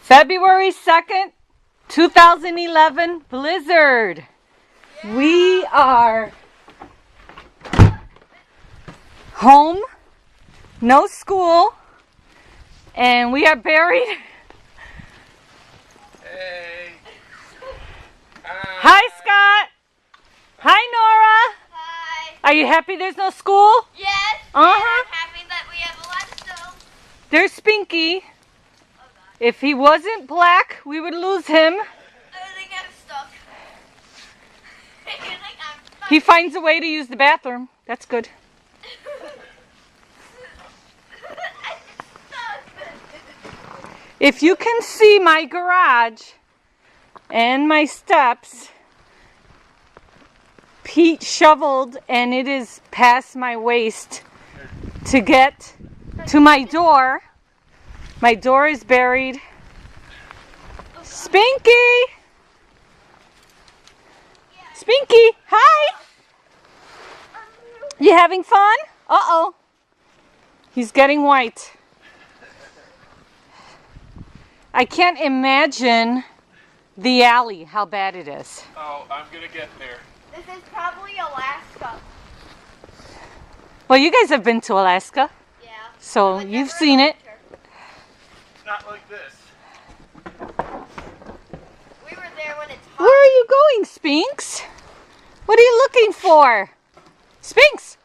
February 2nd, 2011 blizzard. Yeah. We are home, no school, and we are buried. Hey. Hi, Scott. Hi, Nora. Hi. Are you happy there's no school? Yes. Uh-huh. And I'm happy that we have a lot of snow. There's Spinky. If he wasn't black, we would lose him. I think I'm stuck. He finds a way to use the bathroom. That's good. If you can see my garage and my steps, Pete shoveled and it is past my waist to get to my door. My door is buried. Spinky! Spinky, hi! You having fun? Uh-oh. He's getting white. I can't imagine the alley, how bad it is. Oh, I'm gonna get there. This is probably Alaska. Well, you guys have been to Alaska. Yeah. So you've seen it. Not like this. We were there when it's hot. Where are you going, Spinks? What are you looking for? Spinks!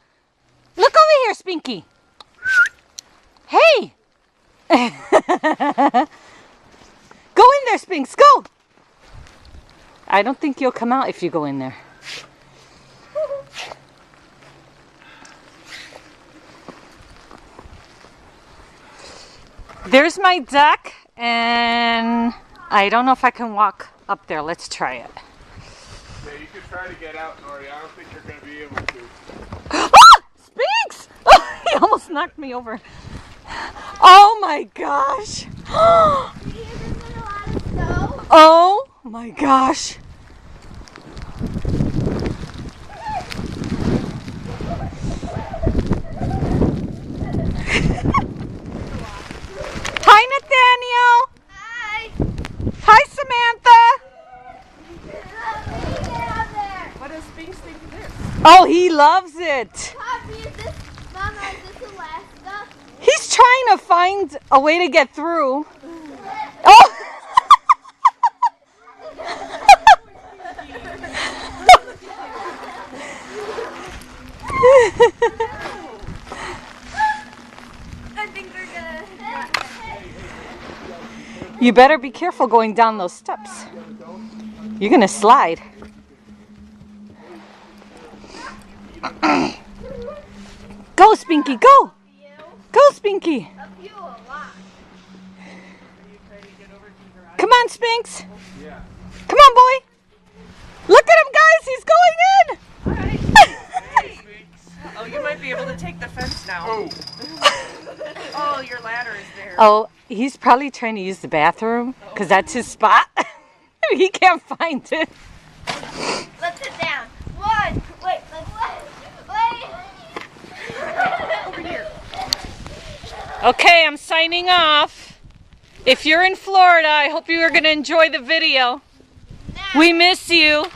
Look over here, Spinky. Hey! Go in there, Spinks, go! I don't think you'll come out if you go in there. There's my deck, and I don't know if I can walk up there. Let's try it. Yeah, you could try to get out, Nori. I don't think you're going to be able to. Ah! Spinks! Oh, he almost knocked me over. Oh my gosh! Oh my gosh! Hi, Nathaniel! Hi. Hi, Samantha! What does Spinks think of this? Oh, he loves it! Poppy, is this, Mama, is this Alaska? He's trying to find a way to get through. Oh! I think we're gonna... You better be careful going down those steps. You're gonna slide. Go, Spinky, go! Go, Spinky! Up you a lot. Come on, Spinks! Yeah. Come on, boy! Look at him, guys! He's going in! Alright. Hey, Spinks. Oh, you might be able to take the fence now. Oh. Oh, your ladder is there. Oh, he's probably trying to use the bathroom because that's his spot. He can't find it. Let's sit down. One. Wait. Wait. Over here. Okay, I'm signing off. If you're in Florida, I hope you are going to enjoy the video. Now. We miss you.